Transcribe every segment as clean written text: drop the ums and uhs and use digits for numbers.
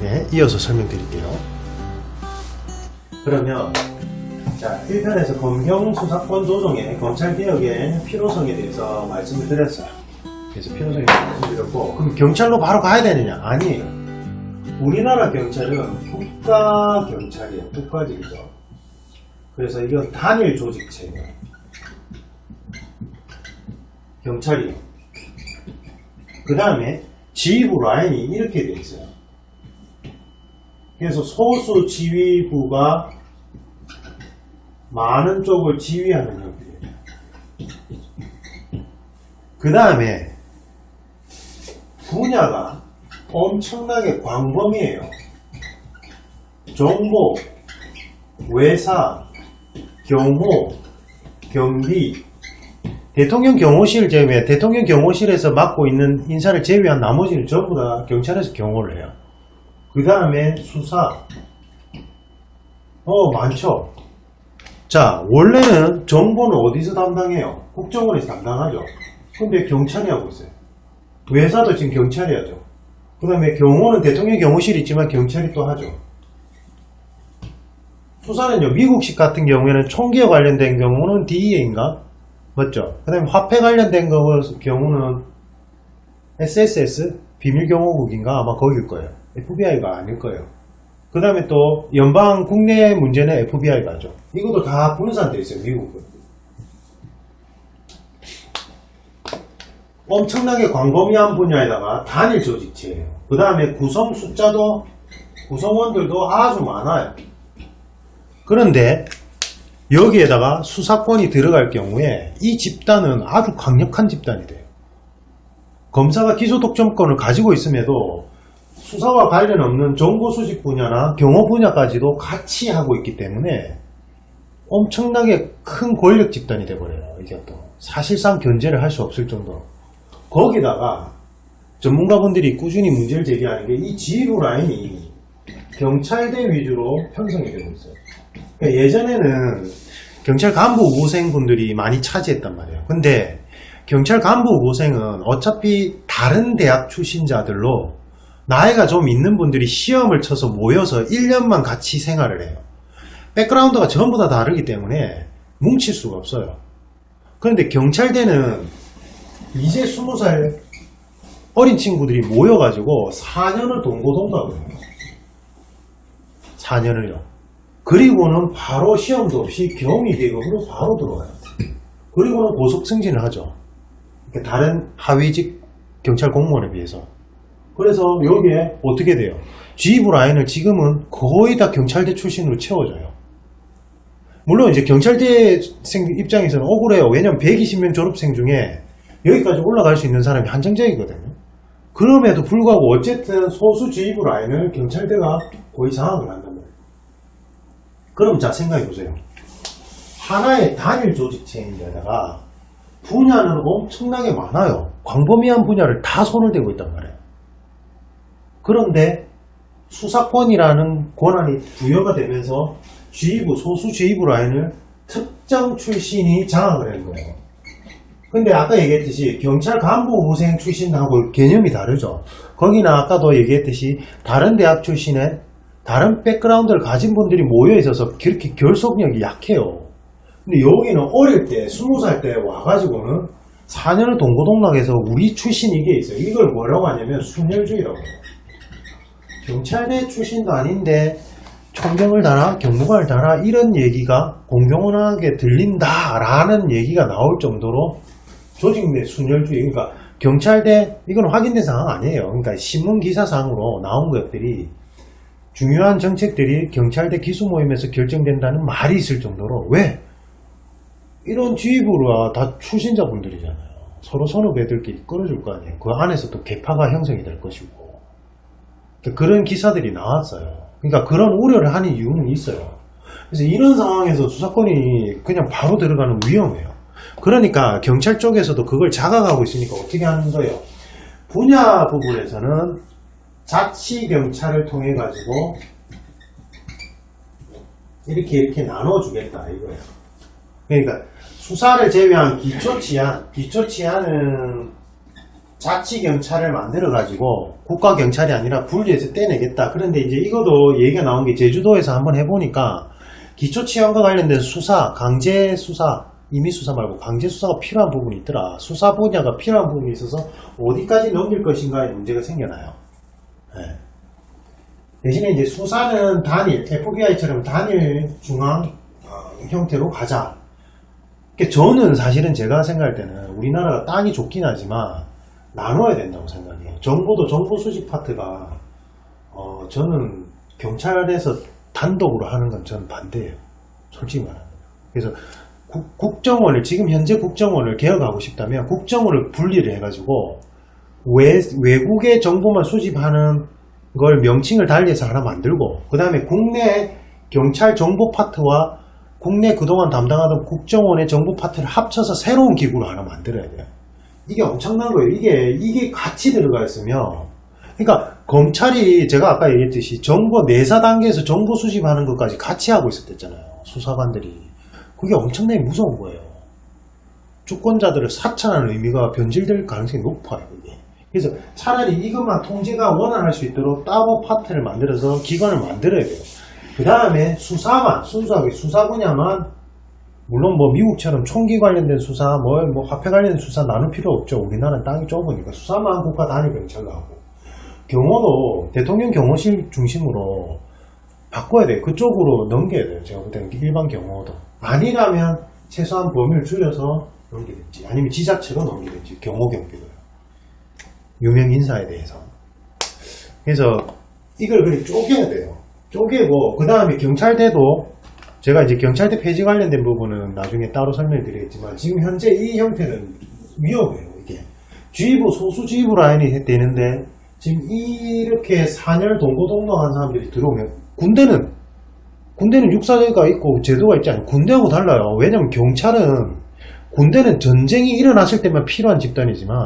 네, 이어서 설명드릴게요. 그러면 자, 1편에서 검경 수사권 조정의 검찰개혁의 필요성에 대해서 말씀을 드렸어요. 그래서 필요성에 대해서 말씀드렸고, 그럼 경찰로 바로 가야 되느냐? 아니에요. 우리나라 경찰은 국가경찰이에요. 국가직이죠. 그래서 이건 단일 조직체예요. 경찰이요. 그 다음에 지휘부 라인이 이렇게 돼 있어요. 그래서 소수 지휘부가 많은 쪽을 지휘하는 형태예요. 그 다음에 분야가 엄청나게 광범위해요. 정보, 외사, 경호, 경비, 대통령 경호실 제외, 대통령 경호실에서 맡고 있는 인사를 제외한 나머지는 전부 다 경찰에서 경호를 해요. 그 다음에 수사, 많죠. 자, 원래는 정보는 어디서 담당해요? 국정원에서 담당하죠. 근데 경찰이 하고 있어요. 외사도 지금 경찰이 하죠. 그 다음에 경호는 대통령 경호실이 있지만 경찰이 또 하죠. 수사는요, 미국식 같은 경우에는 총기와 관련된 경우는 DEA인가? 맞죠? 그 다음에 화폐 관련된 경우는 SSS? 비밀경호국인가? 아마 거길 거예요. FBI가 아닐 거예요. 그 다음에 또 연방 국내 문제는 FBI가 하죠. 이것도 다 분산되어 있어요. 미국은. 엄청나게 광범위한 분야에다가 단일 조직체예요. 그 다음에 구성 숫자도 구성원들도 아주 많아요. 그런데 여기에다가 수사권이 들어갈 경우에 이 집단은 아주 강력한 집단이 돼요. 검사가 기소독점권을 가지고 있음에도 수사와 관련 없는 정보 수집 분야나 경호 분야까지도 같이 하고 있기 때문에 엄청나게 큰 권력 집단이 돼버려요. 이게 또 사실상 견제를 할 수 없을 정도로. 거기다가 전문가분들이 꾸준히 문제를 제기하는 게 이 지휘부 라인이 경찰대 위주로 편성이 되고 있어요. 그러니까 예전에는 경찰 간부 후보생분들이 많이 차지했단 말이에요. 근데 경찰 간부 후보생은 어차피 다른 대학 출신자들로 나이가 좀 있는 분들이 시험을 쳐서 모여서 1년만 같이 생활을 해요. 백그라운드가 전부 다 다르기 때문에 뭉칠 수가 없어요. 그런데 경찰대는 이제 20살 어린 친구들이 모여가지고 4년을 동고동락을 해요. 4년을요. 그리고는 바로 시험도 없이 경위 계급으로 바로 들어가요. 그리고는 고속 승진을 하죠. 다른 하위직 경찰 공무원에 비해서. 그래서 여기에 어떻게 돼요? 지휘부 라인을 지금은 거의 다 경찰대 출신으로 채워져요. 물론 이제 경찰대 입장에서는 억울해요. 왜냐면 120명 졸업생 중에 여기까지 올라갈 수 있는 사람이 한정적이거든요. 그럼에도 불구하고 어쨌든 소수 지휘부 라인을 경찰대가 거의 장악을 한단 말이에요. 그럼 자 생각해보세요. 하나의 단일 조직체인데다가 분야는 엄청나게 많아요. 광범위한 분야를 다 손을 대고 있단 말이에요. 그런데 수사권이라는 권한이 부여가 되면서 지휘부, 소수 지휘부 라인을 특정 출신이 장악을 하는 거예요. 근데 아까 얘기했듯이 경찰 간부 후생 출신하고 개념이 다르죠. 거기는 아까도 얘기했듯이 다른 대학 출신의 다른 백그라운드를 가진 분들이 모여 있어서 그렇게 결속력이 약해요. 근데 여기는 어릴 때 20살 때 와가지고는 4년을 동고동락해서 우리 출신 이게 있어요. 이걸 뭐라고 하냐면 순혈주의라고 해요. 경찰대 출신도 아닌데 총경을 달아 경무관을 달아 이런 얘기가 공공연하게 들린다라는 얘기가 나올 정도로 조직 내 순혈주의. 그러니까 경찰대 이건 확인된 상황 아니에요. 그러니까 신문 기사상으로 나온 것들이 중요한 정책들이 경찰대 기수 모임에서 결정된다는 말이 있을 정도로. 왜? 이런 지휘부가 다 출신자분들이잖아요. 서로 선후배들끼리 끌어줄 거 아니에요. 그 안에서 또 계파가 형성이 될 것이고. 그런 기사들이 나왔어요. 그러니까 그런 우려를 하는 이유는 있어요. 그래서 이런 상황에서 수사권이 그냥 바로 들어가는 위험해요. 그러니까 경찰 쪽에서도 그걸 자각하고 있으니까 어떻게 하는 거예요? 분야 부분에서는 자치경찰을 통해 가지고 이렇게 나눠주겠다 이거예요. 그러니까 수사를 제외한 기초치안은 자치경찰을 만들어가지고 국가경찰이 아니라 분리해서 떼내겠다. 그런데 이제 이것도 얘기가 나온 게 제주도에서 한번 해보니까 기초치안과 관련된 수사, 강제수사, 임의수사 말고 강제수사가 필요한 부분이 있더라. 수사 분야가 필요한 부분이 있어서 어디까지 넘길 것인가에 문제가 생겨나요. 네. 대신에 이제 수사는 단일, FBI처럼 단일 중앙 형태로 가자. 저는 사실은 제가 생각할 때는 우리나라가 땅이 좋긴 하지만 나눠야 된다고 생각해요. 정보도 정보 수집 파트가 저는 경찰에서 단독으로 하는 건 저는 반대예요. 솔직히 말하면. 그래서 국정원을 지금 현재 국정원을 개혁하고 싶다면 국정원을 분리를 해가지고 외국의 정보만 수집하는 걸 명칭을 달리해서 하나 만들고 그 다음에 국내 경찰 정보 파트와 국내 그동안 담당하던 국정원의 정보 파트를 합쳐서 새로운 기구를 하나 만들어야 돼요. 이게 엄청난 거예요. 이게 같이 들어가 있으면 그러니까 검찰이 제가 아까 얘기했듯이 정보 내사 단계에서 정보 수집하는 것까지 같이 하고 있었댔잖아요. 수사관들이. 그게 엄청나게 무서운 거예요. 주권자들을 사찰하는 의미가 변질될 가능성이 높아요. 이게. 그래서 차라리 이것만 통제가 원활할 수 있도록 따로 파트를 만들어서 기관을 만들어야 돼요. 그 다음에 수사만 순수하게 수사 분야만 물론 뭐 미국처럼 총기 관련된 수사 뭐 화폐 관련된 수사 나눌 필요 없죠. 우리나라는 땅이 좁으니까 수사만 국가 단위 경찰로 하고 경호도 대통령 경호실 중심으로 바꿔야 돼요. 그쪽으로 넘겨야 돼요. 제가 볼 때는 일반 경호도 아니라면 최소한 범위를 줄여서 넘기든지 아니면 지자체로 넘기든지 경호 경비로요. 유명 인사에 대해서. 그래서 이걸 그렇게 쪼개야 돼요. 쪼개고 그 다음에 경찰대도 제가 이제 경찰대 폐지 관련된 부분은 나중에 따로 설명드리겠지만 지금 현재 이 형태는 위험해요. 이게 지휘부 소수 지휘부 라인이 되는데 지금 이렇게 4년 동고동락한 사람들이 들어오면 군대는 육사제가 있고 제도가 있지 않아요. 군대하고 달라요. 왜냐면 군대는 전쟁이 일어났을 때만 필요한 집단이지만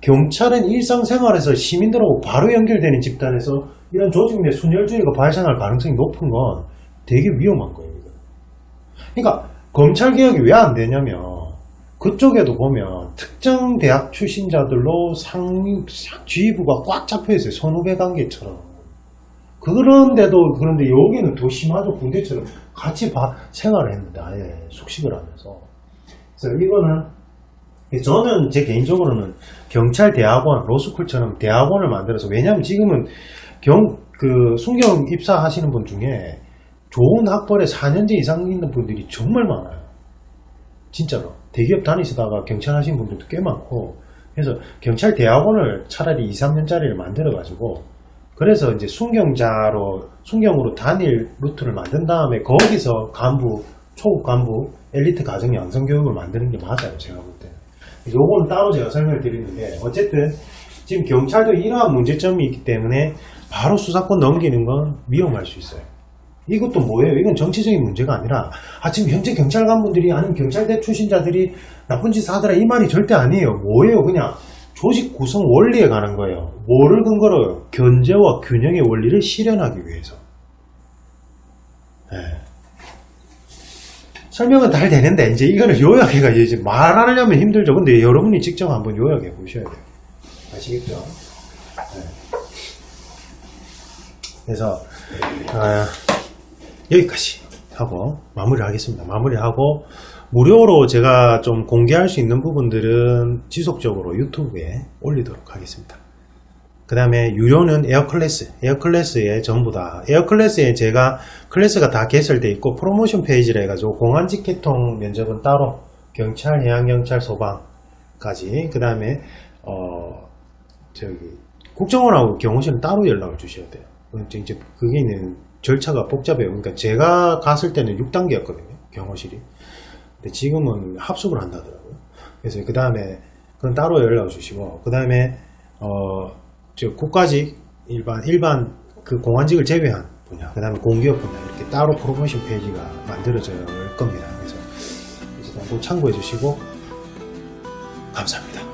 경찰은 일상생활에서 시민들하고 바로 연결되는 집단에서 이런 조직 내 순혈주의가 발생할 가능성이 높은 건 되게 위험한 거예요. 그러니까 검찰개혁이 왜 안 되냐면 그쪽에도 보면 특정 대학 출신자들로 지휘부가 꽉 잡혀 있어요. 선후배 관계처럼. 그런데 여기는 더 심하죠. 군대처럼 같이 생활을 했는데 아예 숙식을 하면서. 그래서 이거는 저는 제 개인적으로는 경찰대학원, 로스쿨처럼 대학원을 만들어서 왜냐하면 지금은 순경 입사하시는 분 중에 좋은 학벌에 4년제 이상 있는 분들이 정말 많아요. 진짜로. 대기업 다니시다가 경찰 하시는 분들도 꽤 많고 그래서 경찰대학원을 차라리 2, 3년짜리를 만들어가지고 그래서 이제 순경으로 단일 루트를 만든 다음에 거기서 초급 간부, 엘리트 가정 양성 교육을 만드는 게 맞아요. 제가 볼 때는. 요거는 따로 제가 설명을 드리는데 어쨌든 지금 경찰도 이러한 문제점이 있기 때문에 바로 수사권 넘기는 건 위험할 수 있어요. 이것도 뭐예요? 이건 정치적인 문제가 아니라 지금 현재 경찰 간부들이 아니면 경찰대 출신자들이 나쁜 짓 하더라 이 말이 절대 아니에요. 뭐예요? 그냥 조직 구성 원리에 관한 거예요. 뭐를 근거로? 견제와 균형의 원리를 실현하기 위해서. 네. 설명은 잘 되는데 이제 이거를 요약해가 이제 말하려면 힘들죠. 근데 여러분이 직접 한번 요약해 보셔야 돼요. 아시겠죠? 네. 그래서 여기까지 하고 마무리를 하겠습니다. 마무리하고 무료로 제가 좀 공개할 수 있는 부분들은 지속적으로 유튜브에 올리도록 하겠습니다. 그 다음에 유료는 에어클래스에 전부 다 에어클래스에 제가 클래스가 다 개설되어 있고 프로모션 페이지라 해가지고 공안직계통 면접은 따로 경찰, 해양경찰, 소방까지 그 다음에 국정원하고 경호실은 따로 연락을 주셔야 돼요. 이제 그게 있는 절차가 복잡해요. 그러니까 제가 갔을 때는 6단계였거든요. 경호실이. 근데 지금은 합숙을 한다더라고요. 그래서 그 다음에 그건 따로 연락을 주시고 그 다음에 국가직 일반 그 공안직을 제외한 분야 그 다음에 공기업 분야 이렇게 따로 프로모션 페이지가 만들어질 겁니다. 그래서 꼭 참고해 주시고 감사합니다.